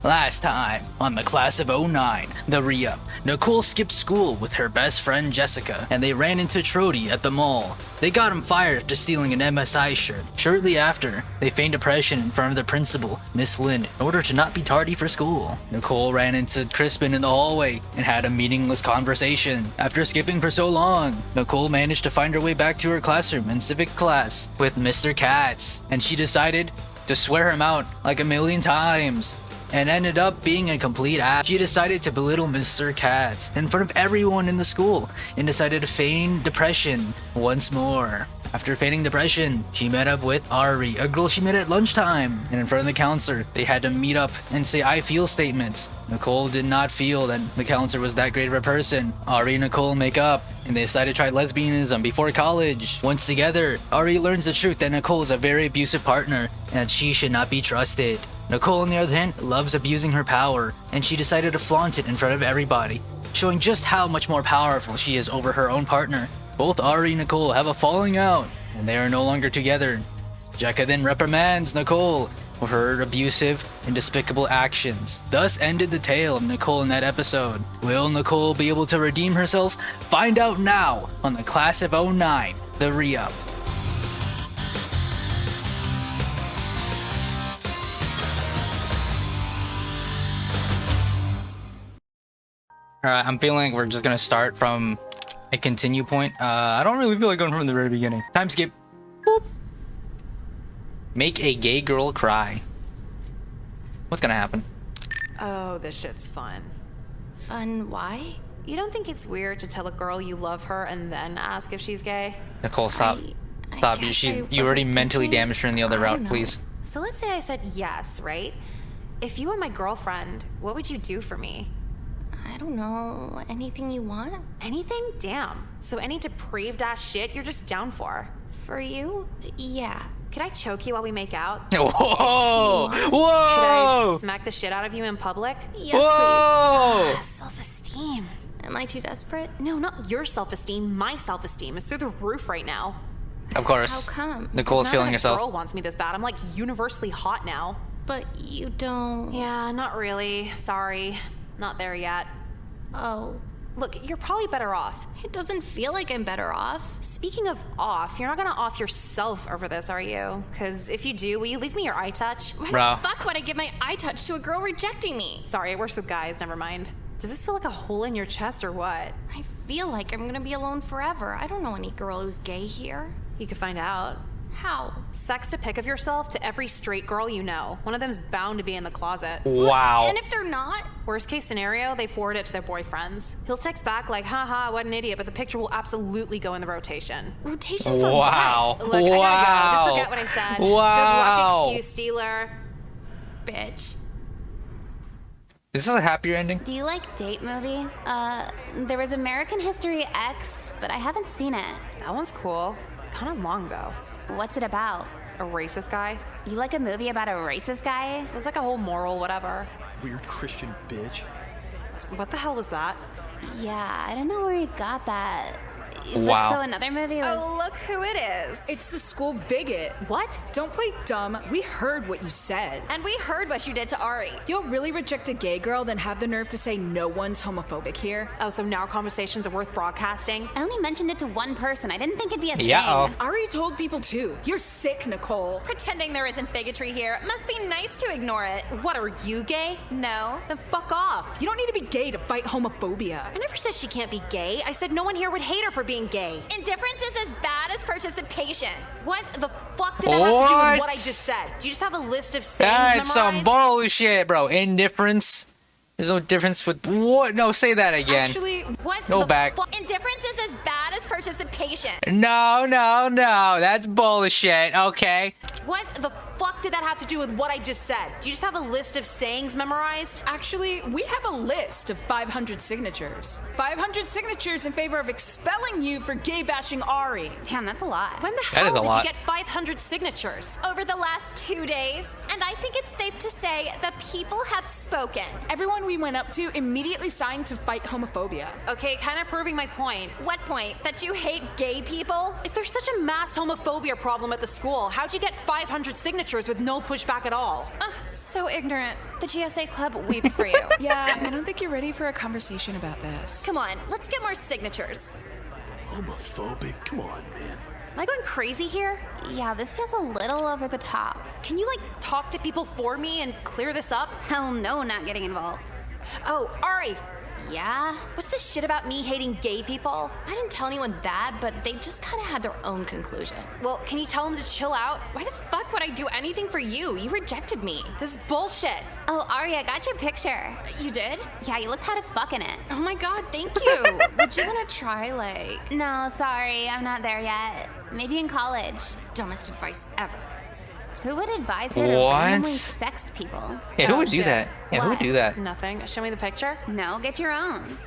Last time, on the class of '09, the re-up, Nicole skipped school with her best friend Jessica, and they ran into Trody at the mall. They got him fired after stealing an MSI shirt. Shortly after, they feigned depression in front of the principal, Miss Lynn, in order to not be tardy for school. Nicole ran into Crispin in the hallway and had a meaningless conversation. After skipping for so long, Nicole managed to find her way back to her classroom in civic class with Mr. Katz, and she decided to swear him out like a million times, and ended up being a complete ass. She decided to belittle Mr. Katz in front of everyone in the school and decided to feign depression once more. After feigning depression, she met up with Ari, a girl she met at lunchtime, and in front of the counselor, they had to meet up and say "I feel" statements. Nicole did not feel that the counselor was that great of a person. Ari and Nicole make up, and they decided to try lesbianism before college. Once together, Ari learns the truth that Nicole is a very abusive partner and that she should not be trusted. Nicole, on the other hand, loves abusing her power, and she decided to flaunt it in front of everybody, showing just how much more powerful she is over her own partner. Both Ari and Nicole have a falling out, and they are no longer together. Jekka then reprimands Nicole for her abusive and despicable actions. Thus ended the tale of Nicole in that episode. Will Nicole be able to redeem herself? Find out now on the class of '09, the re-up. Alright, I'm feeling like we're just gonna start from a continue point. I don't really feel like going from the very beginning. Time skip. Boop. Make a gay girl cry. What's gonna happen? Oh, this shit's fun. Fun, why? You don't think it's weird to tell a girl you love her and then ask if she's gay? Nicole, stop. Stop. You already mentally thinking. damaged her in the other route, know. please. So let's say I said yes, right? If you were my girlfriend, what would you do for me? I don't know. Anything you want? Anything? Damn. So any depraved ass shit you're just down for? For you? Yeah. Could I choke you while we make out? Whoa! Could I Whoa! smack the shit out of you in public? Yes, Whoa! Self-esteem. please. Am I too desperate? No, not your self-esteem. My self-esteem is through the roof right now. Of course. How come? Nicole's Now feeling that a herself. girl wants me this bad. I'm like universally hot now. But you don't... Yeah, not really. Sorry. Not there yet. Oh. Look, you're probably better off. It doesn't feel like I'm better off. Speaking of off, you're not gonna off yourself over this, are you? Because if you do, will you leave me your eye touch? Why Bro. the fuck would I give my eye touch to a girl rejecting me? Sorry, it works with guys, never mind. Does this feel like a hole in your chest or what? I feel like I'm gonna be alone forever. I don't know any girl who's gay here. You could find out. How? Sext a pic of yourself to every straight girl you know. One of them's bound to be in the closet. Wow. And if they're not? Worst case scenario, they forward it to their boyfriends. He'll text back like, haha, what an idiot, but the picture will absolutely go in the rotation. Rotation for Wow. Look, I gotta go. Just forget what I said. Good Wow. luck, excuse stealer. what? Bitch. Is this a happier ending? Do you like date movie? There was American History X, but I haven't seen it. That one's cool. Kind of long though. What's it about? A racist guy. You like a movie about a racist guy? There's like a whole moral whatever. Weird Christian bitch. What the hell was that? Yeah, I don't know where you got that. Wow. But so another movie was... Oh, look who it is. It's the school bigot. What? Don't play dumb. We heard what you said. And we heard what you did to Ari. You'll really reject a gay girl, then have the nerve to say no one's homophobic here? Oh, so now our conversations are worth broadcasting? I only mentioned it to one person. I didn't think it'd be a Yeah. thing. Ari told people too. You're sick, Nicole. Pretending there isn't bigotry here. Must be nice to ignore it. What, are you gay? No. Then fuck off. You don't need to be gay to fight homophobia. I never said she can't be gay. I said no one here would hate her for being gay. Indifference is as bad as participation. What the fuck did that have to do What? with what I just said? Do you just have a list of sayings That's some memorized? bullshit, bro. Indifference. There's no difference with what? No, say that again. Actually, What Go the back. fuck? Indifference is as bad as participation. No. That's bullshit. Okay. What the fuck did that have to do with what I just said? Do you just have a list of sayings memorized? actually, we have a list of 500 signatures. 500 signatures in favor of expelling you for gay bashing Ari. Damn, that's a lot. When the That hell is a did lot. you get 500 signatures? Over the last 2 days, and I think it's safe to say that people have spoken. Everyone we went up to immediately signed to fight homophobia. Okay, kind of proving my point. What point? That you hate gay people? If there's such a mass homophobia problem at the school, how'd you get 500 signatures with no pushback at all. So ignorant. The GSA club weeps for you. Yeah, I don't think you're ready for a conversation about this. Come on, let's get more signatures. Homophobic? Come on, man. Am I going crazy here? Yeah, this feels a little over the top. Can you, talk to people for me and clear this up? Hell no, not getting involved. Oh, Ari, Yeah? what's this shit about me hating gay people? I didn't tell anyone that, but they just kind of had their own conclusion. Well, can you tell them to chill out? Why the fuck would I do anything for you? You rejected me. This is bullshit. Oh, Ari, I got your picture. You did? Yeah, you looked hot as fuck in it. Oh my god, thank you. Would you want to try, No, sorry, I'm not there yet. Maybe in college. dumbest advice ever? Who would advise her to What? randomly sext people? Yeah, who Oh, would do shit. that? Yeah, who would What? do that? Nothing. Show me the picture. No, get your own.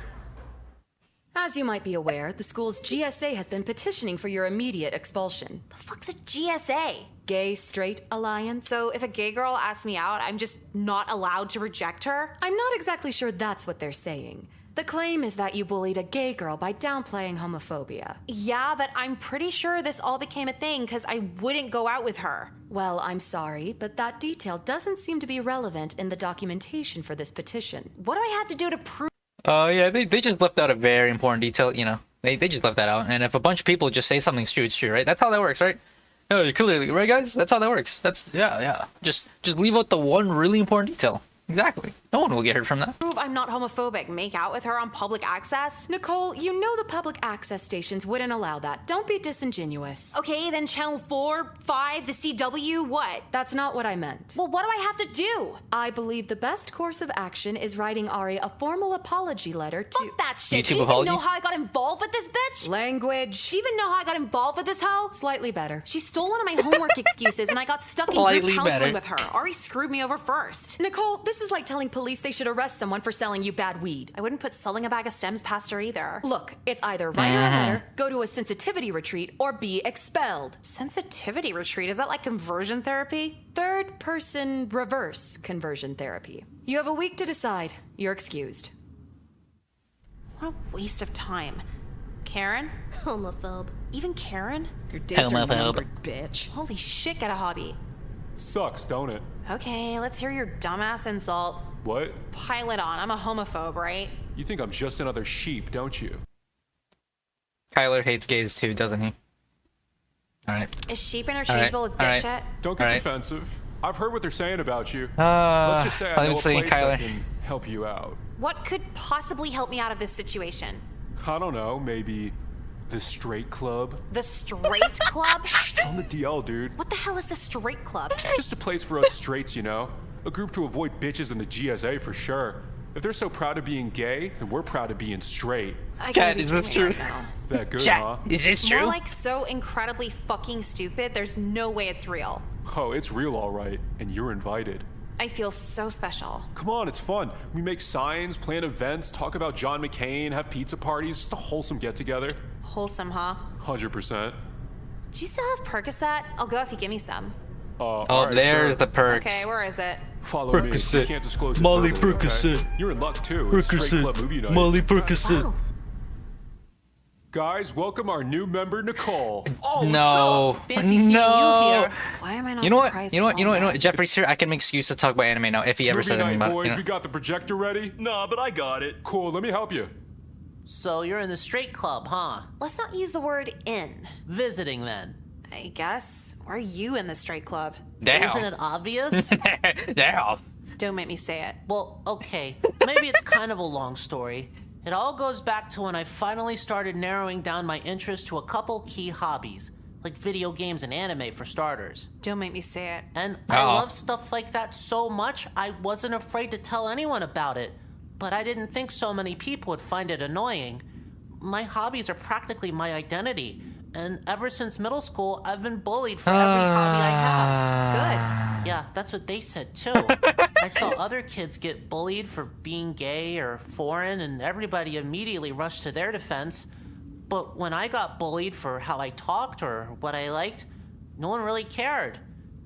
As you might be aware, the school's GSA has been petitioning for your immediate expulsion. The fuck's a GSA? Gay Straight Alliance? So if a gay girl asks me out, I'm just not allowed to reject her? I'm not exactly sure that's what they're saying. The claim is that you bullied a gay girl by downplaying homophobia. Yeah, but I'm pretty sure this all became a thing because I wouldn't go out with her. Well, I'm sorry, but that detail doesn't seem to be relevant in the documentation for this petition. What do I have to do to prove? Oh, yeah, they just left out a very important detail, you know. They just left that out. And if a bunch of people just say something's true, it's true, right? That's how that works, right? No, clearly, right, guys? That's how that works. Yeah. Just leave out the one really important detail. Exactly. No one will get hurt from that. Prove I'm not homophobic. Make out with her on public access? Nicole, you know the public access stations wouldn't allow that. Don't be disingenuous. Okay, then Channel 4, 5, the CW, what? That's not what I meant. Well, what do I have to do? I believe the best course of action is writing Ari a formal apology letter to... Fuck that shit. YouTube Do you even know apologies? how I got involved with this bitch? Language. Do you even know how I got involved with this hoe? Slightly better. She stole one of my homework excuses and I got stuck in Slightly group counseling better. with her. Ari screwed me over first. Nicole, this is like telling police they should arrest someone for selling you bad weed. I wouldn't put selling a bag of stems past her either. Look, it's either write her a letter, go to a sensitivity retreat, or be expelled. Sensitivity retreat? Is that like conversion therapy? Third person reverse conversion therapy. You have a week to decide. You're excused. What a waste of time. Karen? Homophobe. Even Karen? Your days are Homophobe. numbered, bitch. Holy shit, get a hobby. Sucks, don't it? Okay, let's hear your dumbass insult. What? Pile it on. I'm a homophobe, right? You think I'm just another sheep, don't you? Kyler hates gays too, doesn't he? Alright. Is sheep interchangeable with alright. dipshit? Don't get Alright. defensive. I've heard what they're saying about you. Let's just say I let know me a see, place Kyler. that can help you out. What could possibly help me out of this situation? I don't know, maybe the straight club? The straight club? It's on the DL, dude. What the hell is the straight club? Just a place for us straights, you know? A group to avoid bitches in the GSA for sure. If they're so proud of being gay, then we're proud of being straight. I Chat, gotta be is this kidding me true? right now. That good, Chat, huh? is this More true? like so incredibly fucking stupid, there's no way it's real. Oh, it's real all right, and you're invited. I feel so special. Come on, it's fun. We make signs, plan events, talk about John McCain, have pizza parties, just a wholesome get-together. Wholesome, huh? 100%. Do you still have Percocet? I'll go if you give me some. Oh, Alright, there's sure. the perks. Okay, where is it? Follow me. Percocet. We can't disclose it Molly verbally, okay? Percocet. You're in luck too. It's straight club movie night. Percocet. Guys, welcome our new member, Nicole. No. Fancy seeing you No. here. Why am I not You know what? surprised? You know what? it's You know what? You know all what? Jeffrey's here. I can make excuse to talk about anime now if he ever Movie says night, anything about boys. it. You We know? got the projector ready? Nah, but I got it. Cool, let me help you. So you're in the straight club, huh? Let's not use the word in. Visiting then. I guess. Why are you in the straight club? Isn't Damn. it obvious? Damn. Don't make me say it. Well, okay. Maybe it's kind of a long story. It all goes back to when I finally started narrowing down my interest to a couple key hobbies, like video games and anime for starters. Don't make me say it. And I Uh-oh. love stuff like that so much, I wasn't afraid to tell anyone about it. But I didn't think so many people would find it annoying. My hobbies are practically my identity. And ever since middle school, I've been bullied for every hobby I have. Good. Yeah, that's what they said too. I saw other kids get bullied for being gay or foreign, and everybody immediately rushed to their defense. But when I got bullied for how I talked or what I liked, no one really cared.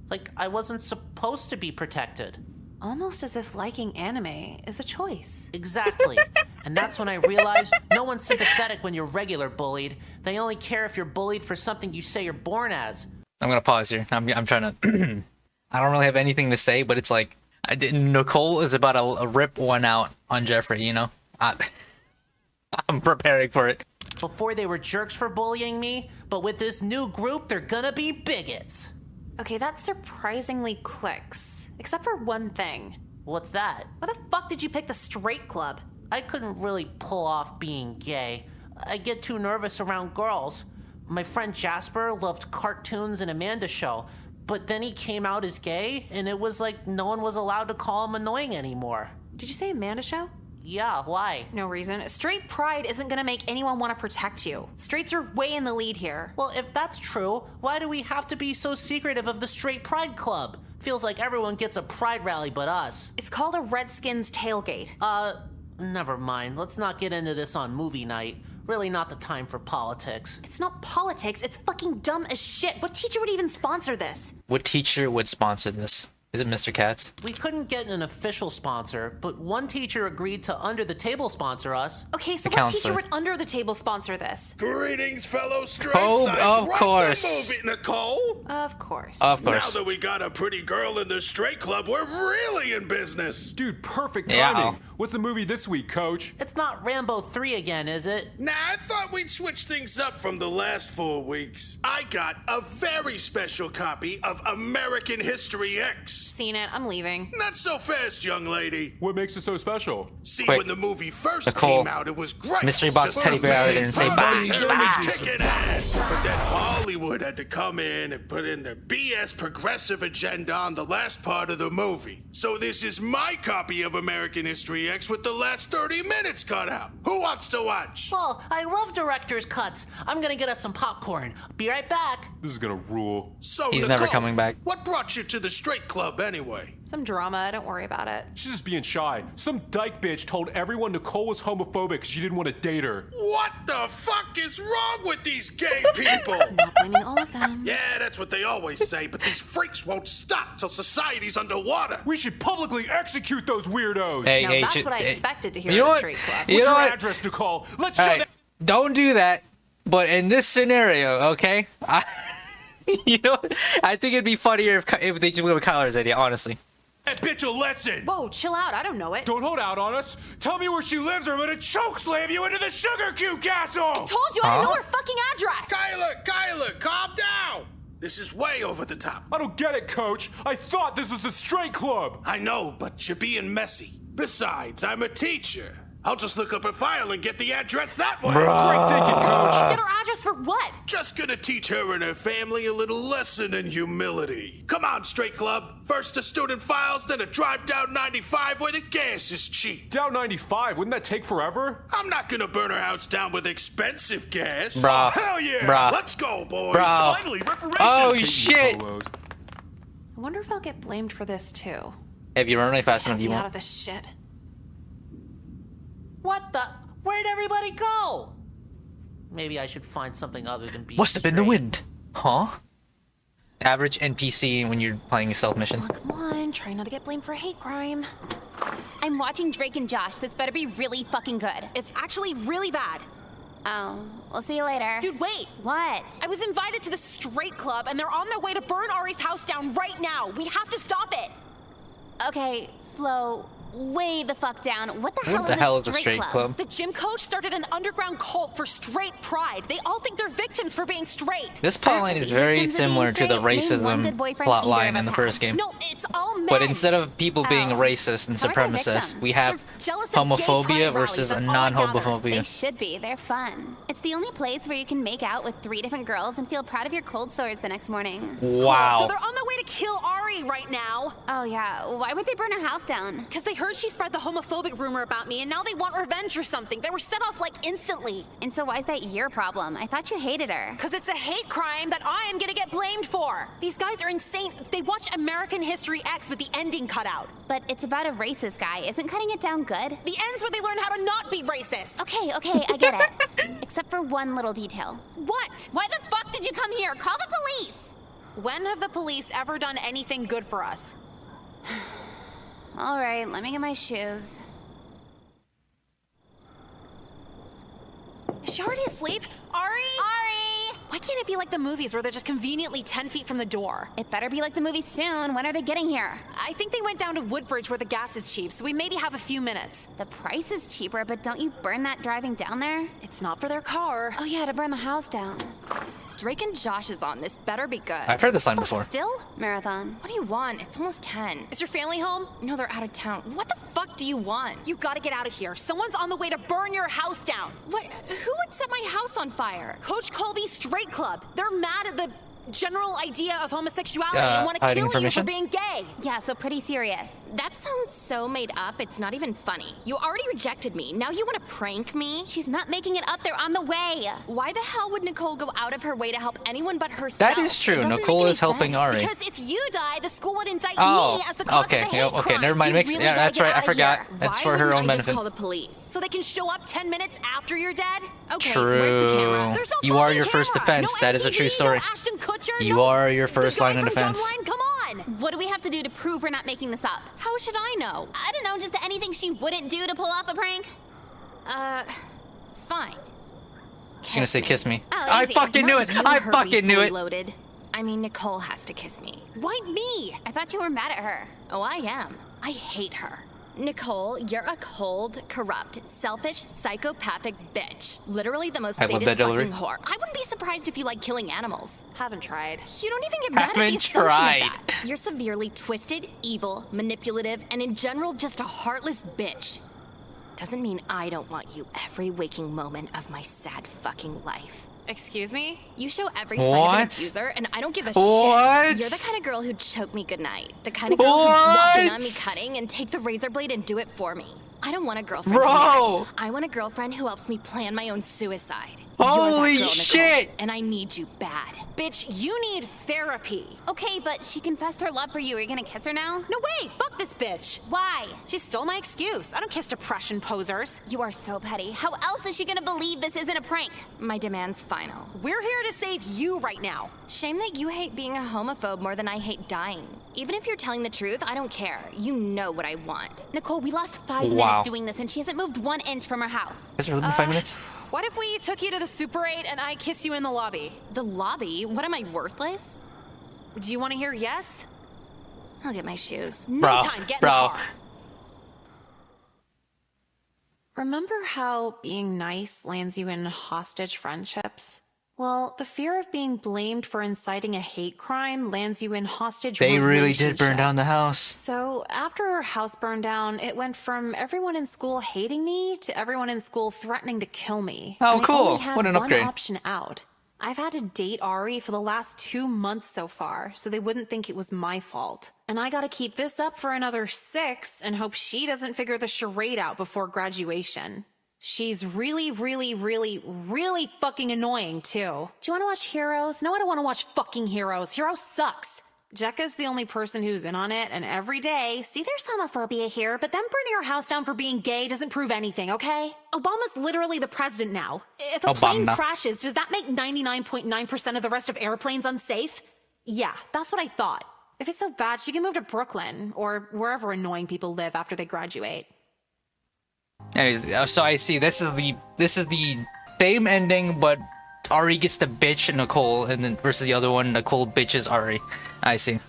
Like, I wasn't supposed to be protected. Almost as if liking anime is a choice. Exactly. And that's when I realized no one's sympathetic when you're regular bullied. They only care if you're bullied for something you say you're born as. I'm gonna pause here. I'm trying to I don't really have anything to say, but it's like Nicole is about to rip one out on Jeffrey. You know, I'm preparing for it. Before they were jerks for bullying me, but with this new group, they're gonna be bigots. Okay, that surprisingly clicks. Except for one thing. What's that? Why the fuck did you pick the straight club? I couldn't really pull off being gay. I get too nervous around girls. My friend Jasper loved cartoons and Amanda Show, but then he came out as gay, and it was like no one was allowed to call him annoying anymore. Did you say Amanda Show? Yeah, why? No reason. Straight pride isn't gonna make anyone want to protect you. Straights are way in the lead here. Well, if that's true, why do we have to be so secretive of the Straight Pride Club? Feels like everyone gets a pride rally but us. It's called a Redskins tailgate. Never mind. Let's not get into this on movie night. Really not the time for politics. It's not politics, it's fucking dumb as shit. What teacher would even sponsor this? What teacher would sponsor this? Is it Mr. Katz? We couldn't get an official sponsor, but one teacher agreed to under the table sponsor us. Okay, so The what counselor. teacher would under the table sponsor this? Greetings, fellow straights. Oh, I of brought course. the movie, Nicole. Of course. Of Now course. that we got a pretty girl in the straight club, we're really in business. Dude, perfect Yeah. timing. What's the movie this week, Coach? It's not Rambo 3 again, is it? Nah, I thought we'd switch things up from the last 4 weeks. I got a very special copy of American History X. Seen it, I'm leaving. Not so fast, young lady. What makes it so special? See, Wait, when the movie first Nicole, came out, it was great. mystery box Just teddy bear out there and say bye. Kicking ass. But then Hollywood had to come in and put in their BS progressive agenda on the last part of the movie. So this is my copy of American History X with the last 30 minutes cut out. Who wants to watch? Well, I love director's cuts. I'm gonna get us some popcorn. Be right back. This is gonna rule. So, He's never Nicole, coming back. What brought you to the straight club anyway? Some drama, don't worry about it. She's just being shy. Some dyke bitch told everyone Nicole was homophobic because she didn't want to date her. What the fuck is wrong with these gay people? Not blaming all of them. Yeah, that's what they always say, but these freaks won't stop till society's underwater. We should publicly execute those weirdos. Hey, Now hey, that's what I hey, expected to hear you at know a what? straight club. You What's know your what? address, Nicole? Let's show Hey, that. don't do that. But in this scenario, okay, you know, I think it'd be funnier if they just went with Kyler's idea, honestly. That bitch a lesson. Whoa, chill out, I don't know it. Don't hold out on us. Tell me where she lives or I'm gonna choke slam you into the sugar cube castle. Told you I don't know her fucking address. Kyler, calm down. This is way over the top. I don't get it, Coach. I thought this was the straight club. I know, but you're being messy. Besides, I'm a teacher. I'll just look up a file and get the address that way. Great thinking, Coach. Get her address for what? Just gonna teach her and her family a little lesson in humility. Come on, straight club. First to student files, then a drive down 95 where the gas is cheap. Down 95. Wouldn't that take forever? I'm not gonna burn her house down with expensive gas. Bruh. Hell yeah. Bruh. Let's go, boys. Bro. Finally, reparation. Oh, Beating shit. polos. I wonder if I'll get blamed for this too. If you run really fast enough, Get you me out won't. of this shit. What the? Where'd everybody go? Maybe I should find something other than being Must have been the straight. wind. Huh? Average NPC when you're playing a stealth mission. Come on, try not to get blamed for a hate crime. I'm watching Drake and Josh. This better be really fucking good. It's actually really bad. Oh, we'll see you later. Dude, wait. What? I was invited to the straight club and they're on their way to burn Ari's house down right now. We have to stop it. Okay, slow way the fuck down. What the hell What the is hell a is a straight straight club? The gym coach started an underground cult for straight pride. They all think they're victims for being straight. This plotline is very Victims of being similar to the straight? Name one good racism boyfriend either plotline of in the us first had. game. No, it's all men. But instead of people being Oh. racist and How are they supremacists, victims? we have They're jealous of gay homophobia pride versus rallies, a that's all I gather. They non-homophobia. should be. They're fun. It's the only place where you can make out with 3 different girls and feel proud of your cold sores the next morning. So Wow. they're on their way to kill Ari right now. Oh yeah, why would they burn her house down? Because they heard she spread the homophobic rumor about me and now they want revenge or something. They were set off like instantly. And so why is that your problem? I thought you hated her. Because it's a hate crime that I am gonna get blamed for. These guys are insane. They watch American History X with the ending cut out. But it's about a racist guy. Isn't cutting it down good? The end's where they learn how to not be racist. Okay, I get it. Except for one little detail. What? Why the fuck did you come here? Call the police! When have the police ever done anything good for us? All right, let me get my shoes. Is she already asleep? Ari? Ari! Why can't it be like the movies where they're just conveniently 10 feet from the door? It better be like the movie soon. When are they getting here? I think they went down to Woodbridge where the gas is cheap, so we maybe have a few minutes. The price is cheaper, but don't you burn that driving down there? It's not for their car. Oh yeah, to burn the house down. Drake and Josh is on. This better be good. I've heard this line before. Still? Marathon. What do you want? It's almost 10. Is your family home? No, they're out of town. What the fuck do you want? You gotta get out of here. Someone's on the way to burn your house down. What? Who would set my house on fire? Coach Colby's Straight Club. They're mad at the general idea of homosexuality and want to hiding kill you information? for being gay. Yeah, so pretty serious. That sounds so made up, it's not even funny. You already rejected me. Now you want to prank me? She's not making it up. They're on the way. Why the hell would Nicole go out of her way to help anyone but herself? That is true. It doesn't Nicole make any is helping sense. Ari. Because if you die, the school would indict Oh, me as the cause okay. of the Yeah, hate okay, crime. never mind. You Mix. really Yeah, gotta that's get right. I out of forgot. here. It's Why for her wouldn't own I benefit. just call the police? So they can show up 10 minutes after you're dead? Okay, True. where's the camera? There's no You are fucking your first camera. defense. No That is a MTV, true story. No Ashton Kutcher, You no are your first the guy line of from defense. Dumb Line, come on. What do we have to do to prove we're not making this up? How should I know? I don't know, just anything she wouldn't do to pull off a prank? Fine. She's gonna say kiss me. Oh, I easy. fucking knew it. I fucking knew it. Loaded. I mean, Nicole has to kiss me. Why me? I thought you were mad at her. Oh, I am. I hate her. Nicole, you're a cold, corrupt, selfish, psychopathic bitch. Literally the most I love sadist that delivery. fucking whore. I wouldn't be surprised if you like killing animals. Haven't tried. You don't even get mad at the Haven't assumption tried. of that. You're severely twisted, evil, manipulative, and in general just a heartless bitch. Doesn't mean I don't want you every waking moment of my sad fucking life. Excuse me? You show every sign of an What? abuser, and I don't give a What? shit. You're the kind of girl who'd choke me goodnight. The kind of girl who'd walk in on me cutting and take the razor blade and do it for me. I don't want a girlfriend to Bro! marry. I want a girlfriend who helps me plan my own suicide. You're that Holy girl, Nicole, shit! and I need you bad. Bitch, you need therapy. Okay, but she confessed her love for you. Are you gonna kiss her now? No way, fuck this bitch. Why? She stole my excuse. I don't kiss depression posers. You are so petty. How else is she gonna believe this isn't a prank? My demand's final. We're here to save you right now. Shame that you hate being a homophobe more than I hate dying. Even if you're telling the truth, I don't care. You know what I want. Nicole, we lost 5 Wow. minutes doing this and she hasn't moved 1 inch from her house. Has it really been 5 minutes? What if we took you to the Super 8 and I kiss you in the lobby? The lobby? What am I, worthless? Do you want to hear yes? I'll get my shoes. No Bro, time, get in bro. the car. Remember how being nice lands you in hostage friendships? Well, the fear of being blamed for inciting a hate crime lands you in hostage They really did burn down the relationships. house. So after our house burned down, it went from everyone in school hating me to everyone in school threatening to kill me. Oh, And I cool. only had What an one upgrade. option out. I've had to date Ari for the last 2 months so far, so they wouldn't think it was my fault. And I gotta keep this up for another 6 and hope she doesn't figure the charade out before graduation. She's really, really, really, really fucking annoying, too. Do you wanna watch Heroes? No, I don't wanna watch fucking Heroes. Heroes sucks. Jekka's the only person who's in on it, and every day, see, there's homophobia here, but them burning your house down for being gay doesn't prove anything, okay? Obama's literally the president now. If a plane Obama. crashes, does that make 99.9% of the rest of airplanes unsafe? Yeah, that's what I thought. If it's so bad, she can move to Brooklyn, or wherever annoying people live after they graduate. Anyways, so I see this is the same ending, but Ari gets to bitch Nicole, and then versus the other one, Nicole bitches Ari. I see.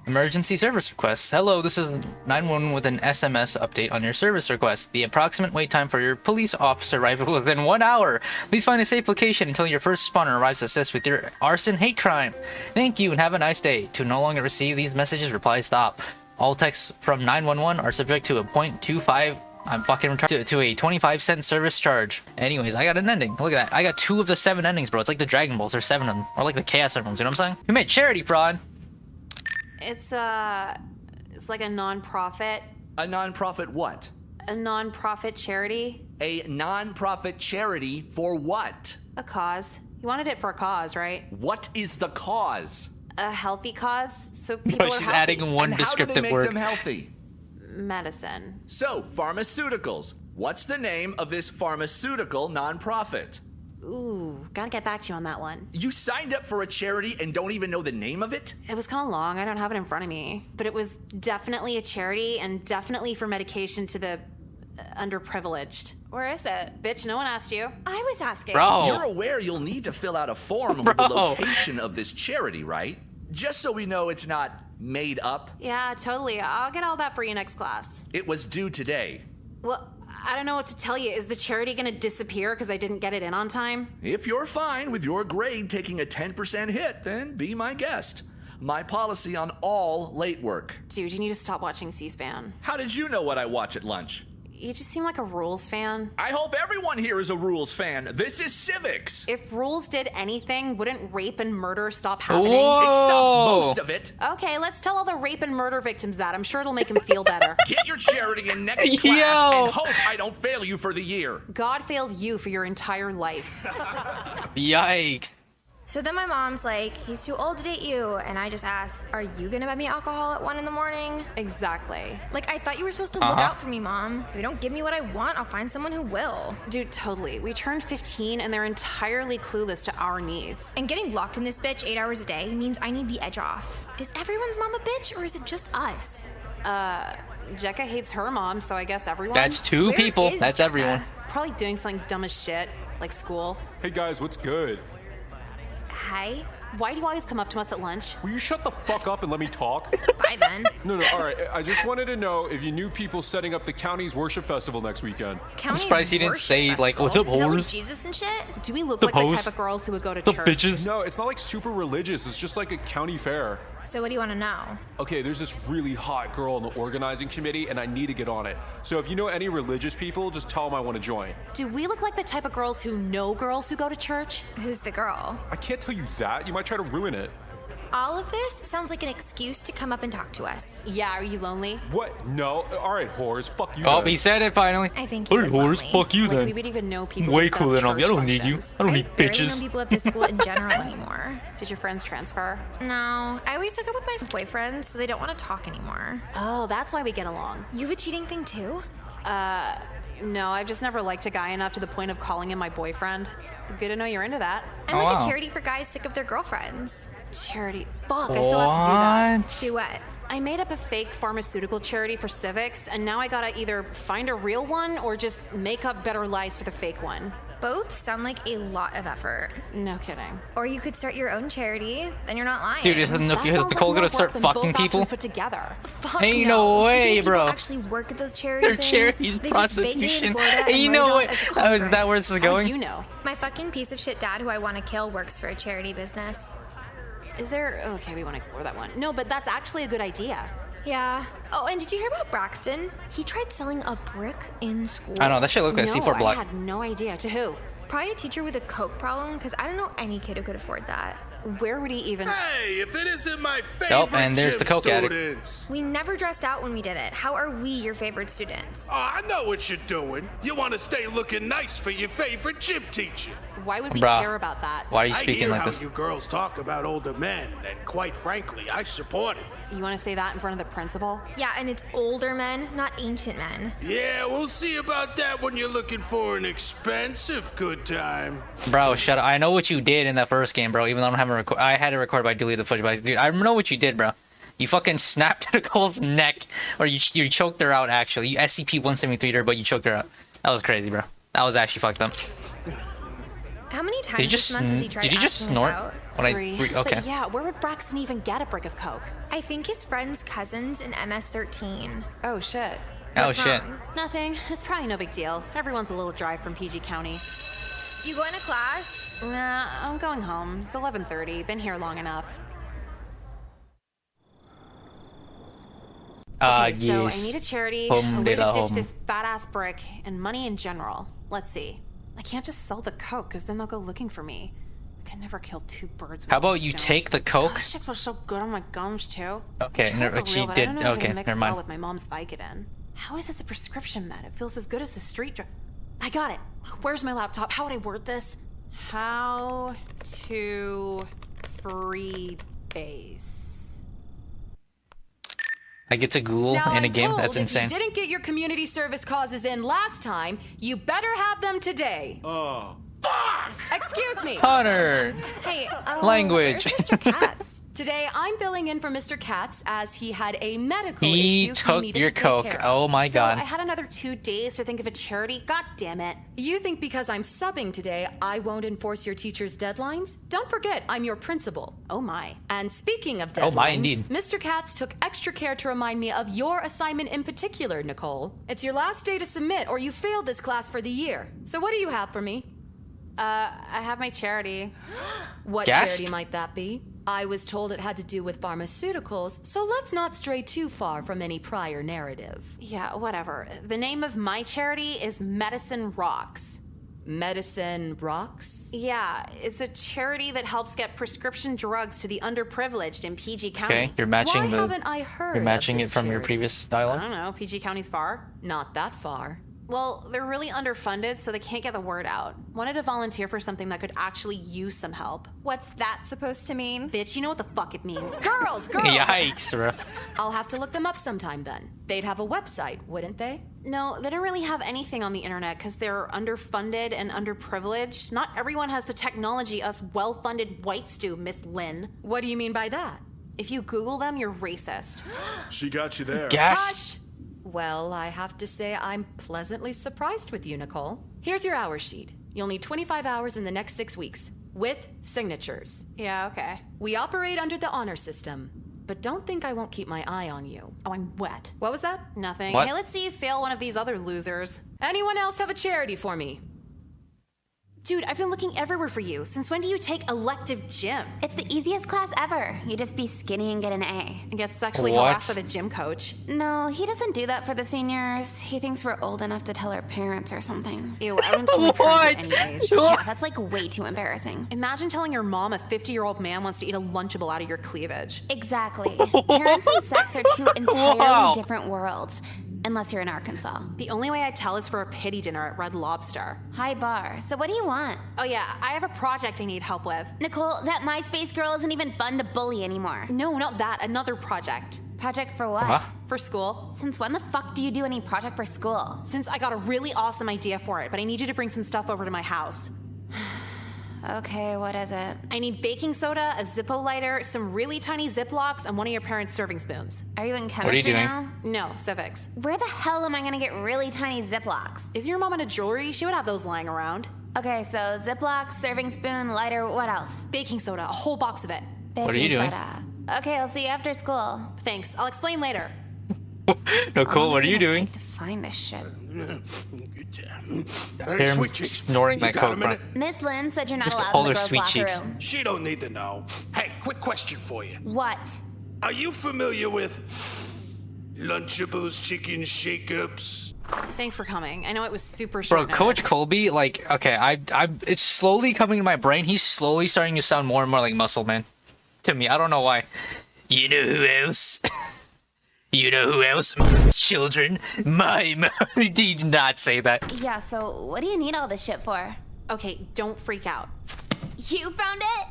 Emergency service request. Hello, this is 911 with an SMS update on your service request. The approximate wait time for your police officer arrival within 1 hour. Please find a safe location until your first responder arrives to assist with your arson hate crime. Thank you and have a nice day. To no longer receive these messages, reply stop. All texts from 911 are subject to a 0.25. I'm fucking retarded. To a 25-cent service charge. Anyways, I got an ending. Look at that. I got 2 of the 7 endings, bro. It's like the Dragon Balls. There's 7 of them. Or like the Chaos Emeralds. You know what I'm saying? We made charity fraud. It's like a non-profit. A non-profit what? A non-profit charity. A non-profit charity for what? A cause. You wanted it for a cause, right? What is the cause? A healthy cause, so people Bro, are she's healthy. adding one And descriptive how do they make word. them healthy? Medicine. So, pharmaceuticals. What's the name of this pharmaceutical non-profit? Ooh, gotta get back to you on that one. You signed up for a charity and don't even know the name of it? It was kind of long. I don't have it in front of me. But it was definitely a charity and definitely for medication to the underprivileged. Where is it? Bitch, no one asked you. I was asking. Bro. You're aware you'll need to fill out a form with the location of this charity, right? Just so we know it's not made up. Yeah, totally. I'll get all that for you next class. It was due today. Well, I don't know what to tell you. Is the charity gonna disappear because I didn't get it in on time? If you're fine with your grade taking a 10% hit, then be my guest. My policy on all late work. Dude, you need to stop watching C-SPAN. How did you know what I watch at lunch? You just seem like a rules fan. I hope everyone here is a rules fan. This is civics. If rules did anything, wouldn't rape and murder stop happening? Whoa. It stops most of it. Okay, let's tell all the rape and murder victims that. I'm sure it'll make them feel better. Get your charity in next class and hope I don't fail you for the year. God failed you for your entire life. Yikes. So then my mom's like, he's too old to date you. And I just asked, are you gonna buy me alcohol at 1 a.m? Exactly. Like, I thought you were supposed to look out for me, Mom. If you don't give me what I want, I'll find someone who will. Dude, totally. We turned 15 and they're entirely clueless to our needs. And getting locked in this bitch 8 hours a day means I need the edge off. Is everyone's mom a bitch or is it just us? Jekka hates her mom, so I guess everyone. That's two Where people. is That's Jekka? everyone. Probably doing something dumb as shit, like school. Hey guys, what's good? Hi. Why do you always come up to us at lunch? Will you shut the fuck up and let me talk? Bye then. No, all right. I just wanted to know if you knew people setting up the county's worship festival next weekend. County's surprised he didn't worship say, like, festival? what's up, Is that like whores? Jesus and shit? Do we look The like the pose? type of girls who would go to The church? bitches. No, it's not like super religious. It's just like a county fair. So what do you want to know? Okay, there's this really hot girl on the organizing committee, and I need to get on it. So if you know any religious people, just tell them I want to join. Do we look like the type of girls who know girls who go to church? Who's the girl? I can't tell you that. You might try to ruin it. All of this sounds like an excuse to come up and talk to us. Yeah, are you lonely? What? No. All right, whores. Fuck you. Oh, then. he said it finally. I think he Hey, was whores, lonely. fuck you Like, we then. would even know people Way who set up cooler than me. I church don't need you. functions. I don't I need barely know bitches. people at this school in general anymore. Did your friends transfer? No, I always hook up with my boyfriends, so they don't want to talk anymore. Oh, that's why we get along. You have a cheating thing too? No, I've just never liked a guy enough to the point of calling him my boyfriend. Good to know you're into that. I'm like wow. a charity for guys sick of their girlfriends. Charity. Fuck, I still have to do that. What? Do what? I made up a fake pharmaceutical charity for civics, and now I gotta either find a real one or just make up better lies for the fake one. Both sound like a lot of effort. No kidding. Or you could start your own charity, then you're not lying. Dude, isn't That sounds Nicole like gonna more start work than fucking both people? options put together. Fuck Ain't no You way, think people bro. actually work at those charity They're things? charities, They just vacated prostitution. Florida and Ain't write no it way. out as a Is that where conference. this is How going? do you know? My fucking piece of shit dad who I want to kill works for a charity business. Is there... Okay, we won't explore that one. No, but that's actually a good idea. Yeah. Oh, and did you hear about Braxton? He tried selling a brick in school. I know, that shit looked like No, C4 I Black. had no idea. To who? Probably a teacher with a coke problem, because I don't know any kid who could afford that. Where would he even... Hey, if it isn't my favorite Nope, and there's the gym coke addict. students. We never dressed out when we did it. How are we your favorite students? Oh, I know what you're doing. You want to stay looking nice for your favorite gym teacher. Why would we Bruh. care about that? Why are you I speaking hear like how this? you girls talk about older men, and quite frankly, I support it. You want to say that in front of the principal? Yeah, and it's older men, not ancient men. Yeah, we'll see about that when you're looking for an expensive good time. Bro, shut up. I know what you did in that first game, bro. Even though I don't have a record. I had it recorded, but I deleted the footage. But dude, I know what you did, bro. You fucking snapped Nicole's neck, or you choked her out. Actually, you SCP-173'd her, but you choked her out. That was crazy, bro. That was actually fucked up. How many times Did you just this month has he tried did you just asking us snort? out? When Three. okay. But yeah, where would Braxton even get a brick of coke? I think his friend's cousin's in MS-13. Oh, shit. Oh What's shit. wrong? Nothing. It's probably no big deal. Everyone's a little dry from PG County. You going to class? Nah, I'm going home. It's 11:30. Been here long enough. Okay, so I need a charity, Home a de way to la ditch home. this badass brick, and money in general. Let's see. I can't just sell the coke, because then they'll go looking for me. I can never kill two birds with How one about you stone. take the coke? Oh, shit feels so good on my gums, too. Okay, Try never, for she real, but I did. don't know if Okay, it'll mix never well mind. with my mom's Vicodin. How is this a prescription med? It feels as good as the street drug. I got it. Where's my laptop? How would I word this? How to freebase. I get to Google Now, in a I'm game. told That's insane. If you didn't get your community service causes in last time, you better have them today. Oh, fuck! rock. Excuse me. Hunter. Hey, Language. Where's Mr. Katz? Today, I'm filling in for Mr. Katz as he had a medical He issue took needed your to take Coke. care of. Oh my So god. I had another 2 days to think of a charity. God damn it. You think because I'm subbing today, I won't enforce your teacher's deadlines? Don't forget, I'm your principal. Oh my. And speaking of deadlines, Oh my, indeed. Mr. Katz took extra care to remind me of your assignment in particular, Nicole. It's your last day to submit, or you failed this class for the year. So what do you have for me? I have my charity. What Gasp. charity might that be? I was told it had to do with pharmaceuticals, so let's not stray too far from any prior narrative. Yeah, whatever. The name of my charity is Medicine Rocks. Medicine Rocks? Yeah, it's a charity that helps get prescription drugs to the underprivileged in PG County. Okay, you're matching Why the. haven't I heard You're matching of it this from your charity? previous I dialogue. don't know, PG County's far? Not that far. Well, they're really underfunded, so they can't get the word out. Wanted to volunteer for something that could actually use some help. What's that supposed to mean? Bitch, you know what the fuck it means. Girls! Yikes, bro. I'll have to look them up sometime then. They'd have a website, wouldn't they? No, they don't really have anything on the internet because they're underfunded and underprivileged. Not everyone has the technology us well-funded whites do, Miss Lynn. What do you mean by that? If you Google them, you're racist. She got you there. Gas. Well, I have to say I'm pleasantly surprised with you, Nicole. Here's your hour sheet. You'll need 25 hours in the next 6 weeks, with signatures. Yeah, okay. We operate under the honor system, but don't think I won't keep my eye on you. Oh, I'm wet. What was that? Nothing. What? Hey, let's see you fail one of these other losers. Anyone else have a charity for me? Dude, I've been looking everywhere for you. Since when do you take elective gym? It's the easiest class ever. You just be skinny and get an A. And get sexually What? harassed by the gym coach? No, he doesn't do that for the seniors. He thinks we're old enough to tell our parents or something. Ew, I wouldn't tell my parents at any age. Yeah, that's like way too embarrassing. Imagine telling your mom a 50-year-old man wants to eat a Lunchable out of your cleavage. Exactly. Parents and sex are two entirely Wow. different worlds. Unless you're in Arkansas. The only way I tell is for a pity dinner at Red Lobster. High bar. So what do you want? Oh yeah, I have a project I need help with. Nicole, that MySpace girl isn't even fun to bully anymore. No, not that. Another project. Project for what? Huh? For school. Since when the fuck do you do any project for school? Since I got a really awesome idea for it, but I need you to bring some stuff over to my house. Okay, what is it? I need baking soda, a Zippo lighter, some really tiny Ziplocs, and one of your parents' serving spoons. Are you in are you chemistry doing? now? No, civics. Where the hell am I gonna get really tiny Ziplocs? Is your mom into jewelry? She would have those lying around. Okay, so Ziplocs, serving spoon, lighter, what else? Baking soda, a whole box of it. Baking are you doing? soda. Okay, I'll see you after school. Thanks, I'll explain later. Nicole, what are you doing? To find this shit. Hear him snoring that Coke, bro. Miss Lynn said you're not Just allowed call in her the girls' sweet locker cheeks. room. She don't need to know. Hey, quick question for you. What? Are you familiar with Lunchables chicken shake-ups? Thanks for coming. I know it was super Bro, short. Coach Colby, like, okay, it's slowly coming to my brain. He's slowly starting to sound more and more like Muscle Man to me. I don't know why. You know who else? You know who else? Children. My mom. He did not say that. Yeah, so what do you need all this shit for? Okay, don't freak out. You found it?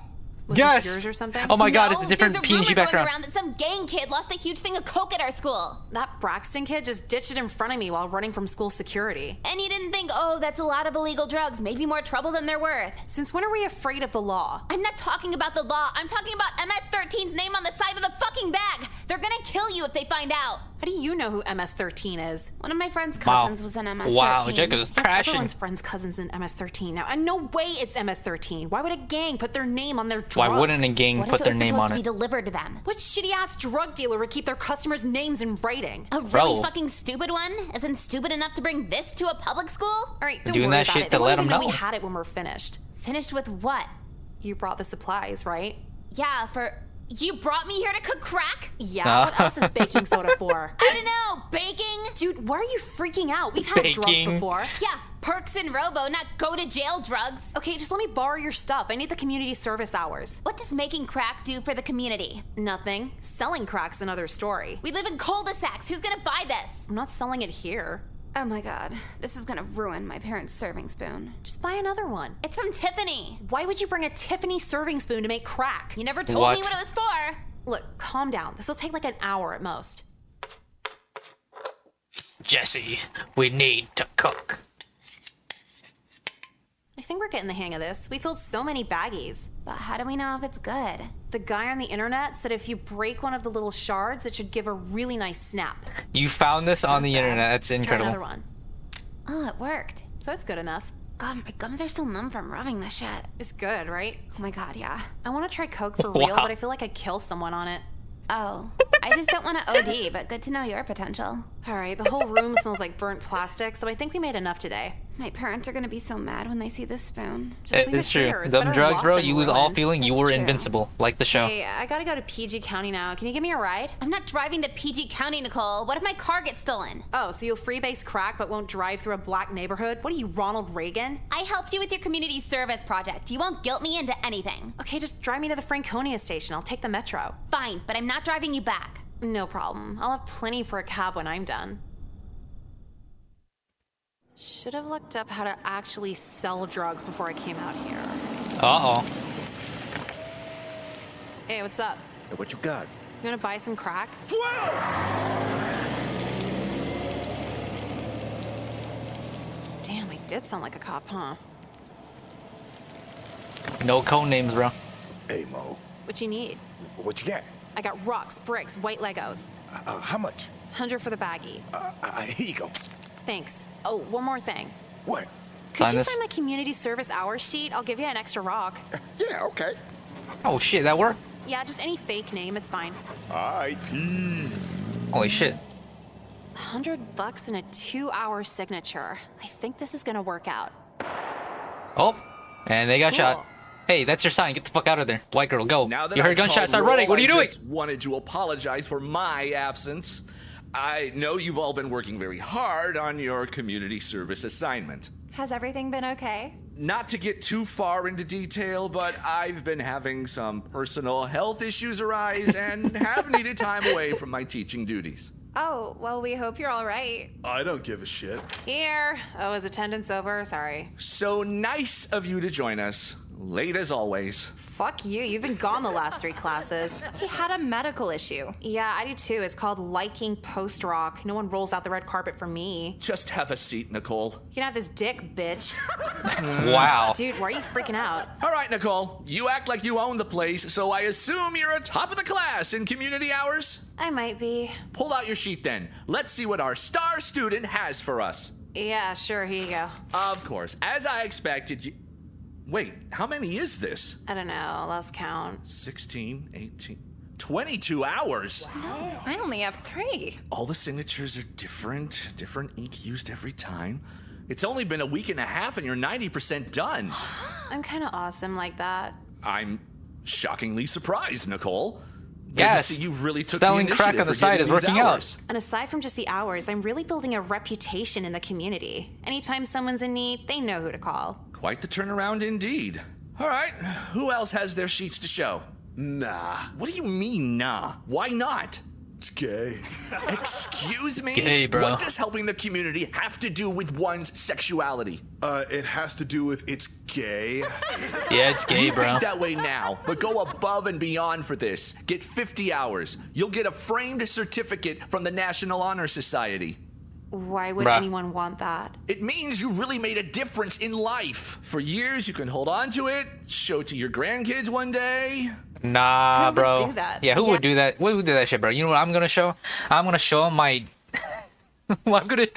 Was Yes. this yours or something? Oh my god, No, it's a different there's PNG rumor background. going around that some gang kid lost a huge thing of coke at our school. That Braxton kid just ditched it in front of me while running from school security. And you didn't think, oh, that's a lot of illegal drugs, maybe more trouble than they're worth. Since when are we afraid of the law? I'm not talking about the law. I'm talking about MS-13's name on the side of the fucking bag. They're gonna kill you if they find out. How do you know who MS-13 is? One of my friend's Wow. cousins was in MS-13. Wow, Jacob is Yes, crashing. everyone's friend's cousin's in MS-13 now. And no way it's MS-13. Why would a gang put their name on their drugs? Why wouldn't a gang What put if it their was name supposed on to be it? delivered to them? Which shitty-ass drug dealer would keep their customers' names in writing? A really Bro. fucking stupid one? Isn't stupid enough to bring this to a public school? All right, don't Doing worry that about shit it. to They won't let even 'em know we know. had it when we're finished. Finished with what? You brought the supplies, right? Yeah, for... You brought me here to cook crack? Yeah, what else is baking soda for? I don't know, baking? Dude, why are you freaking out? We've had drugs Baking. before. Yeah, perks and robo, not go to jail drugs. Okay, just let me borrow your stuff. I need the community service hours. What does making crack do for the community? Nothing. Selling crack's another story. We live in cul-de-sacs. Who's gonna buy this? I'm not selling it here. Oh my god, this is gonna ruin my parents' serving spoon. Just buy another one. It's from Tiffany. Why would you bring a Tiffany serving spoon to make crack? You never told What? me what it was for. Look, calm down. This will take like an hour at most. Jesse, we need to cook. think we're getting the hang of this. We filled so many baggies. But how do we know if it's good? The guy on the internet said if you break one of the little shards, it should give a really nice snap. You found this on the internet. That's Try incredible. another one. Oh, it worked. So it's good enough. God, my gums are still numb from rubbing this shit. It's good, right? Oh my god, yeah. I want to try Coke for real, Wow. but I feel like I'd kill someone on it. Oh, I just don't want to OD, but good to know your potential. All right, the whole room smells like burnt plastic, so I think we made enough today. My parents are gonna be so mad when they see this spoon. Just leave It's it true. here. It's Them better drugs, lost bro, than you lose all ruined. feeling. You That's were true. invincible, like the show. Hey, I gotta go to PG County now. Can you give me a ride? I'm not driving to PG County, Nicole. What if my car gets stolen? Oh, so you'll freebase crack but won't drive through a black neighborhood? What are you, Ronald Reagan? I helped you with your community service project. You won't guilt me into anything. Okay, just drive me to the Franconia station. I'll take the metro. Fine, but I'm not driving you back. No problem. I'll have plenty for a cab when I'm done. Should have looked up how to actually sell drugs before I came out here. Uh-oh. Hey, what's up? Hey, what you got? You wanna buy some crack? Damn, I did sound like a cop, huh? No code names, bro. Hey, Mo. What you need? What you got? I got rocks, bricks, white Legos. How much? 100 for the baggie. Here you go. Thanks. Oh, one more thing. What? Could Sign you this. sign my community service hours sheet? I'll give you an extra rock. Yeah, okay. Oh shit, that worked? Yeah, just any fake name, it's fine. All right, peace. Holy shit. $100 and a 2-hour signature. I think this is gonna work out. Oh, and they got Cool. shot. Hey, that's your sign. Get the fuck out of there. White girl, go. Now that You heard I've gunshots, called start roll, running. What are you I doing? just wanted to apologize for my absence. I know you've all been working very hard on your community service assignment. Has everything been okay? Not to get too far into detail, but I've been having some personal health issues arise and have needed time away from my teaching duties. Oh, well, we hope you're all right. I don't give a shit. Here. Oh, is attendance over? Sorry. So nice of you to join us. Late as always. Fuck you. You've been gone the last 3 classes. He had a medical issue. Yeah, I do too. It's called liking post-rock. No one rolls out the red carpet for me. Just have a seat, Nicole. You can have this dick, bitch. Wow. Dude, why are you freaking out? All right, Nicole. You act like you own the place, so I assume you're a top of the class in community hours? I might be. Pull out your sheet then. Let's see what our star student has for us. Yeah, sure. Here you go. Of course. As I expected, you... Wait, how many is this? I don't know. Lost count. 16, 18... 22 hours. I only have 3. All the signatures are different ink used every time. It's only been a week and a half and you're 90% done. I'm kind of awesome like that. I'm shockingly surprised, Nicole. Good Yes. to see you really took Selling the crack initiative on the for side getting is these working out. hours. And aside from just the hours, I'm really building a reputation in the community. Anytime someone's in need, they know who to call. Quite the turnaround indeed. All right, who else has their sheets to show? Nah, What do you mean, nah? Why not? it's gay. Excuse me? Gay, bro. What does helping the community have to do with one's sexuality? It has to do with it's gay. Yeah, it's gay, You bro. think that way now, but go above and beyond for this. Get 50 hours. You'll get a framed certificate from the National Honor Society. Why would Bruh. anyone want that? It means you really made a difference in life. For years, you can hold on to it, show it to your grandkids one day. Nah, Who would bro. do that? Yeah, who Yeah. would do that? Who would do that shit, bro? You know what I'm gonna show? I'm gonna show 'em my. I'm gonna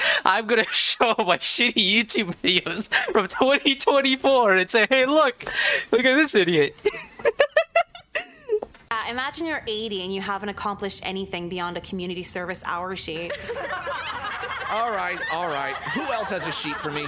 show 'em my shitty YouTube videos from 2024 and say, hey, look at this idiot. Imagine you're 80 and you haven't accomplished anything beyond a community service hour sheet. All right. Who else has a sheet for me?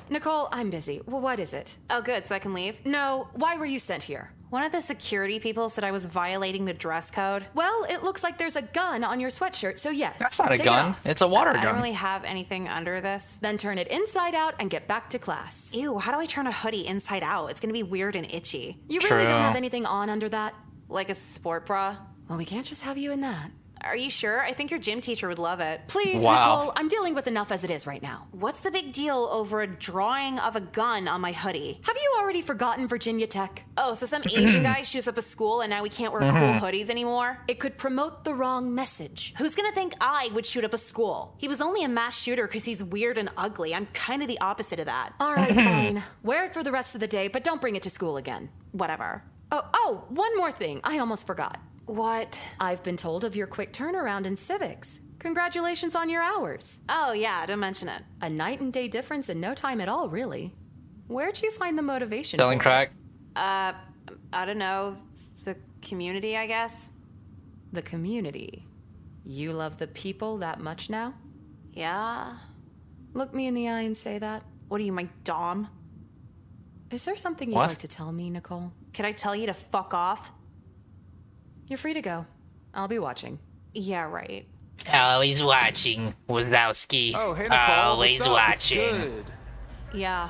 Nicole, I'm busy. Well, what is it? Oh, good, so I can leave? No, why were you sent here? One of the security people said I was violating the dress code. Well, it looks like there's a gun on your sweatshirt, so yes. That's not a take it gun. off. It's a water I gun. don't really have anything under this. Then turn it inside out and get back to class. Ew, how do I turn a hoodie inside out? It's gonna be weird and itchy. You really True. don't have anything on under that? Like a sport bra? Well, we can't just have you in that. Are you sure? I think your gym teacher would love it. Please, Wow. Nicole, I'm dealing with enough as it is right now. What's the big deal over a drawing of a gun on my hoodie? Have you already forgotten Virginia Tech? Oh, so some Asian guy shoots up a school and now we can't wear cool hoodies anymore? It could promote the wrong message. Who's gonna think I would shoot up a school? He was only a mass shooter because he's weird and ugly. I'm kind of the opposite of that. All right, fine. Wear it for the rest of the day, but don't bring it to school again. Whatever. Oh, one more thing. I almost forgot. What? I've been told of your quick turnaround in civics. Congratulations on your hours. Oh, yeah, don't mention it. A night and day difference in no time at all, really. Where'd you find the motivation Selling for crack. I don't know. The community, I guess? The community. You love the people that much now? Yeah. Look me in the eye and say that. What are you, my dom? Is there something you'd What? like to tell me, Nicole? Can I tell you to fuck off? You're free to go. I'll be watching. Yeah, right. Always watching, Wazowski. Oh, hey, Nicole. Always what's up? watching. It's good. Yeah.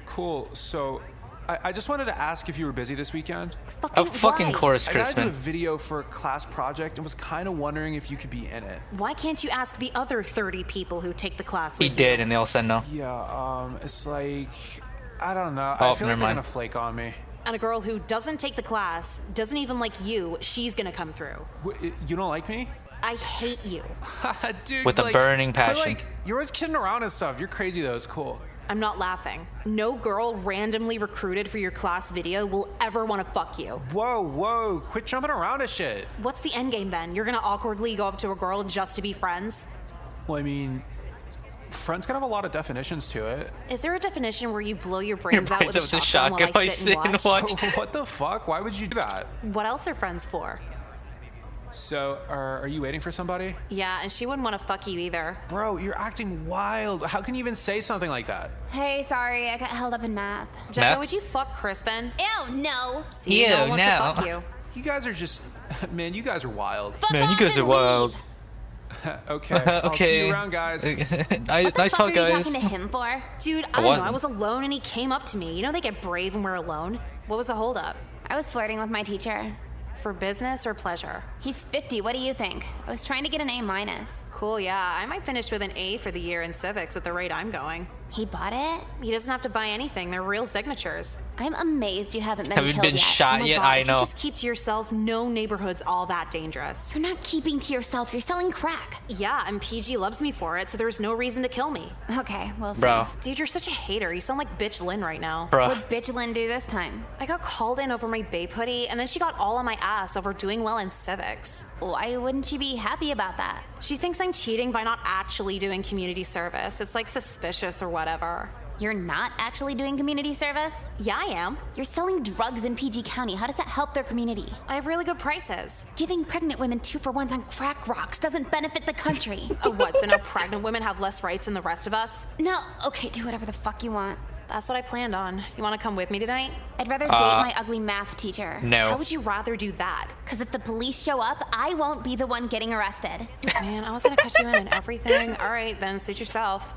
Cool. So, I just wanted to ask if you were busy this weekend. Of fucking course, I gotta do a Crispin. video for a class project and was kind of wondering if you could be in it. Why can't you ask the other 30 people who take the class He with did, you? and they all said no. Yeah, it's like, I don't know. Oh, I feel like never they're mind. gonna flake on me. And a girl who doesn't take the class, doesn't even like you, she's gonna come through. You don't like me? I hate you. Dude, With a like, burning but, passion. like, you're always kidding around and stuff. You're crazy though. It's cool. I'm not laughing. No girl randomly recruited for your class video will ever want to fuck you. Whoa, quit jumping around and shit. What's the end game then? You're gonna awkwardly go up to a girl just to be friends? Well, I mean, friends can have a lot of definitions to it. Is there a definition where you blow your brains out brains with out a with a shotgun while I sit and watch? What the fuck? Why would you do that? What else are friends for? So, are you waiting for somebody? Yeah, and she wouldn't want to fuck you either. Bro, you're acting wild. How can you even say something like that? Hey, sorry, I got held up in math. Jessica, would you fuck Crispin? Ew, no. See, no one wants to fuck you. You guys are just, man, you guys are wild. Fuck Man, you off guys and are wild. Okay, I'll see Okay. you around, guys. What the nice fuck talk, are you guys. talking to him for? Dude, I I don't know. wasn't. I was alone and he came up to me. You know they get brave when we're alone. What was the holdup? I was flirting with my teacher. For business or pleasure? He's 50, what do you think? I was trying to get an A-. Cool, yeah. I might finish with an A for the year in civics at the rate I'm going. He bought it? He doesn't have to buy anything. They're real signatures. I'm amazed you haven't been Haven't killed been yet. shot Oh my yet, God, I if know. you just keep to yourself, no neighborhood's all that dangerous. You're not keeping to yourself, you're selling crack. Yeah, and PG loves me for it, so there's no reason to kill me. Okay, we'll see. Bro. Dude, you're such a hater. You sound like Bitch Lynn right now. Bruh. What'd Bitch Lynn do this time? I got called in over my Bape hoodie, and then she got all on my ass over doing well in civics. Why wouldn't she be happy about that? She thinks I'm cheating by not actually doing community service. It's like suspicious or whatever. You're not actually doing community service? Yeah, I am. You're selling drugs in PG County. How does that help their community? I have really good prices. Giving pregnant women 2-for-1s on crack rocks doesn't benefit the country. Oh, what? So now pregnant women have less rights than the rest of us? No, okay, do whatever the fuck you want. That's what I planned on. You want to come with me tonight? I'd rather date my ugly math teacher. No. How would you rather do that? Because if the police show up, I won't be the one getting arrested. Man, I was gonna cut you in and everything. All right, then suit yourself.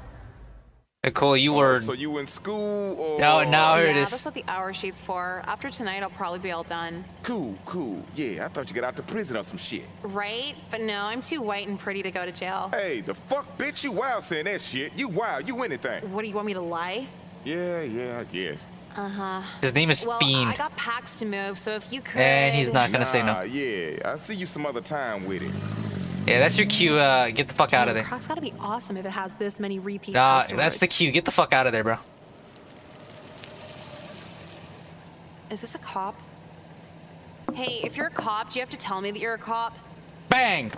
Nicole, you were. So you in school or? No, now here Yeah, it is. that's what the hour sheet's for. After tonight, I'll probably be all done. Cool. Yeah, I thought you got out to prison or some shit. Right? But no, I'm too white and pretty to go to jail. Hey, the fuck, bitch, you wild saying that shit. You wild, you anything. What do you want me to lie? Yeah, I guess. Uh-huh. His name is Well, Fiend. I got packs to move, so if you could... And he's not gonna say no. Yeah, I'll see you some other time with it. Yeah, that's your cue. Get the fuck out of there. Croc's gotta be awesome if it has this many repeat Nah, customers. that's the cue. Get the fuck out of there, bro. Is this a cop? Hey, if you're a cop, do you have to tell me that you're a cop? Bang!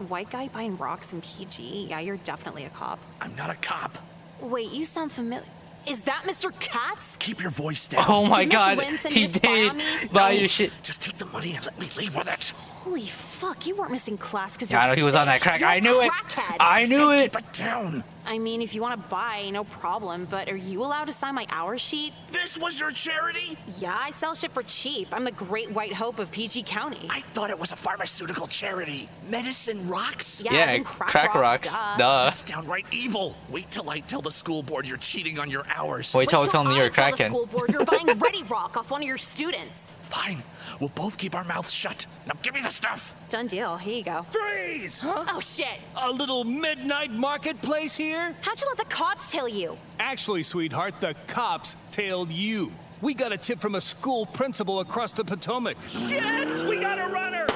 White guy buying rocks in PG? Yeah, you're definitely a cop. I'm not a cop. Wait, you sound familiar. Is that Mr. Katz? Keep your voice down. Oh my Did Miss god, Lynn send he you to spy on did me? buy your shit. Just take the money and let me leave with it. Holy fuck, you weren't missing class because Yeah, I know he was on that crack. I knew it. Crackhead. I knew it. Keep it down. I mean, if you want to buy, no problem, but are you allowed to sign my hour sheet? This was your charity? Yeah, I sell shit for cheap. I'm the great white hope of PG County. I thought it was a pharmaceutical charity. Medicine rocks? Yeah, Yeah, as in crack rocks. Duh. That's downright evil. Wait till I tell the school board you're cheating on your hours. Wait till I tell him you're a I tell the crackhead. school board you're buying Ready Rock off one of your students. Fine. We'll both keep our mouths shut. Now give me the stuff. Done deal. Here you go. Freeze! Huh? Oh, shit. A little midnight marketplace here? How'd you let the cops tail you? Actually, sweetheart, the cops tailed you. We got a tip from a school principal across the Potomac. Shit! We got a runner!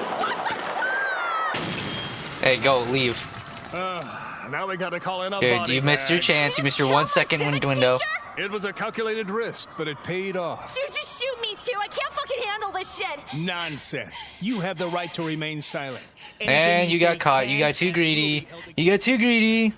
Hey, go, leave. Now we gotta call in a Dude, body you missed your bag. chance. You missed your 1 second window. It was a calculated risk, but it paid off. Dude, just shoot me too. I can't fucking handle this shit. Nonsense. You have the right to remain silent. And you got caught. You got too greedy. You got too greedy.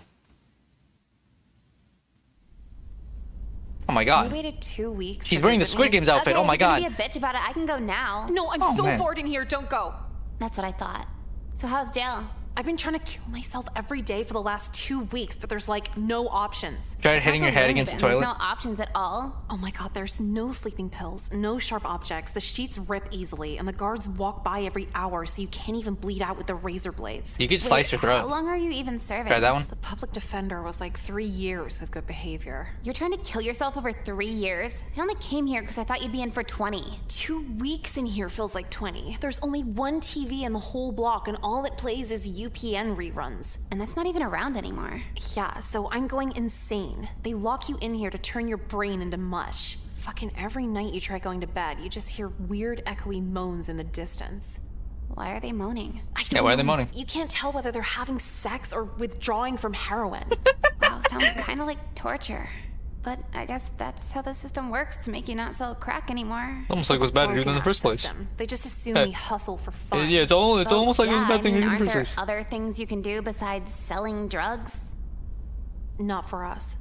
Oh my god. We waited 2 weeks. She's to wearing the visit Squid me. Games outfit. Okay, Oh my if you're god. gonna be a bitch about it, I can go now. No, I'm so man. bored in here. Don't go. That's what I thought. So how's jail? I've been trying to kill myself every day for the last 2 weeks, but there's like no options. Tried hitting your head against the There's toilet. no options at all. Oh my god, there's no sleeping pills, no sharp objects, the sheets rip easily, and the guards walk by every hour so you can't even bleed out with the razor blades. You could slice your throat. How long are you even serving? Try that one. The public defender was like 3 years with good behavior. You're trying to kill yourself over 3 years? I only came here because I thought you'd be in for 20. 2 weeks in here feels like 20. There's only one TV in the whole block, and all it plays is UPN reruns. And that's not even around anymore. Yeah, so I'm going insane. They lock you in here to turn your brain into mush. Fucking every night you try going to bed, you just hear weird echoey moans in the distance. Why are they moaning? Yeah, why are they moaning? You can't tell whether they're having sex or withdrawing from heroin. Wow, sounds kind of like torture. But I guess that's how the system works to make you not sell crack anymore. Almost like it was bad to do in the first place. They just assume we hustle for fun. Yeah, it's almost like it was a bad thing to do in the aren't first there place. other things you can do besides selling drugs? Not for us.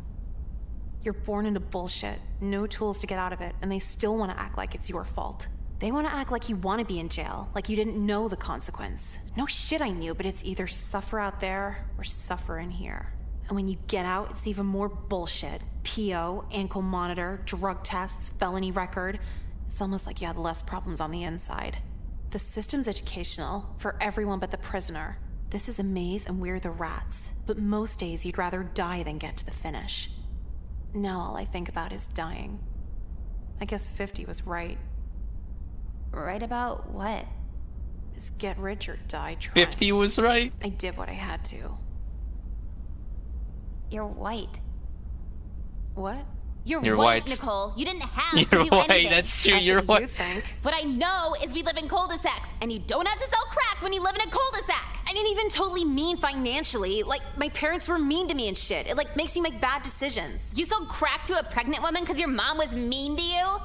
You're born into bullshit, no tools to get out of it, and they still want to act like it's your fault. They want to act like you want to be in jail, like you didn't know the consequence. No shit, I knew, but it's either suffer out there or suffer in here. And when you get out, it's even more bullshit. PO, ankle monitor, drug tests, felony record. It's almost like you had less problems on the inside. The system's educational for everyone but the prisoner. This is a maze and we're the rats. But most days you'd rather die than get to the finish. Now all I think about is dying. I guess 50 was right. Right about what? Is get rich or die trying. 50 was right. I did what I had to. You're white. What? You're white, Nicole. You didn't have to You're do white. anything. That's true. You're white. You think? What I know is we live in cul-de-sacs, and you don't have to sell crack when you live in a cul-de-sac. I didn't even totally mean financially. Like, my parents were mean to me and shit. It, like, makes you make bad decisions. You sold crack to a pregnant woman because your mom was mean to you?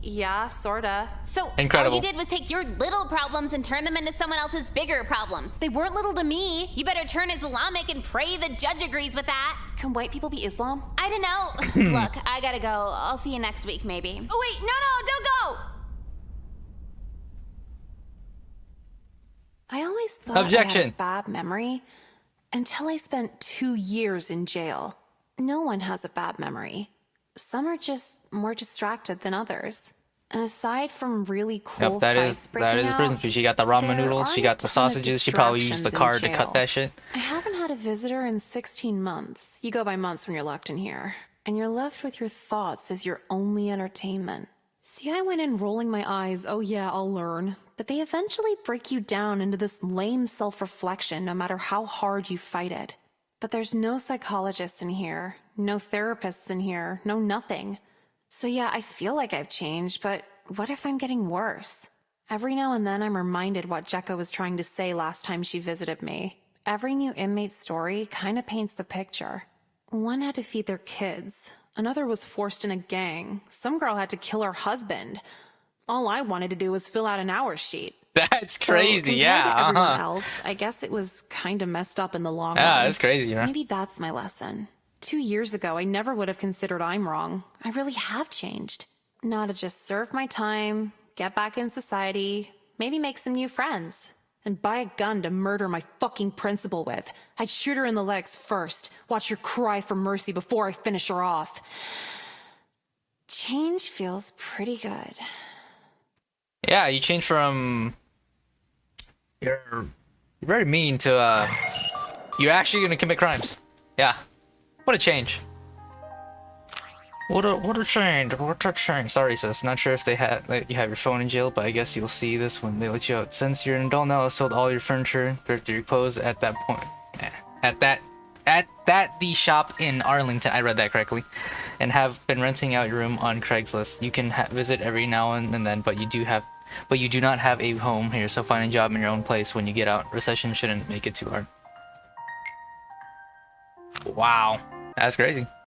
Yeah, sorta. So Incredible. all you did was take your little problems and turn them into someone else's bigger problems. They weren't little to me. You better turn Islamic and pray the judge agrees with that. Can white people be Islam? I don't know. Look, I gotta go. I'll see you next week, maybe. Oh, wait, no, don't go! I always thought I Objection. had a bad memory until I spent 2 years in jail. No one has a bad memory. Some are just more distracted than others. And aside from really cool Yep, that fights is breaking the out, prison. She got the ramen there noodles. She aren't got the a ton of sausages. She probably used the distractions card in to cut jail. that shit. I haven't had a visitor in 16 months. You go by months when you're locked in here. And you're left with your thoughts as your only entertainment. See, I went in rolling my eyes, oh yeah, I'll learn. But they eventually break you down into this lame self-reflection no matter how hard you fight it. But there's no psychologists in here, no therapists in here, no nothing. So yeah, I feel like I've changed, but what if I'm getting worse? Every now and then I'm reminded what Jekka was trying to say last time she visited me. Every new inmate's story kind of paints the picture. One had to feed their kids. Another was forced in a gang. Some girl had to kill her husband. All I wanted to do was fill out an hour sheet. That's So, crazy. compared Yeah. to everyone else, I guess it was kind of messed up in the long run. Yeah, that's crazy, you know? Maybe that's my lesson. 2 years ago, I never would have considered I'm wrong. I really have changed. Now to just serve my time, get back in society, maybe make some new friends, and buy a gun to murder my fucking principal with. I'd shoot her in the legs first, watch her cry for mercy before I finish her off. Change feels pretty good. Yeah, you changed from you're very mean to you're actually gonna commit crimes. Yeah. What a change. What a change! What a change! Sorry, sis. Not sure if they let you have your phone in jail, but I guess you'll see this when they let you out. Since you're an adult now, I sold all your furniture, thrifted your clothes at that point. At the shop in Arlington. I read that correctly, and have been renting out your room on Craigslist. You can visit every now and then, but you do not have a home here. So find a job in your own place when you get out. Recession shouldn't make it too hard. Wow, that's crazy.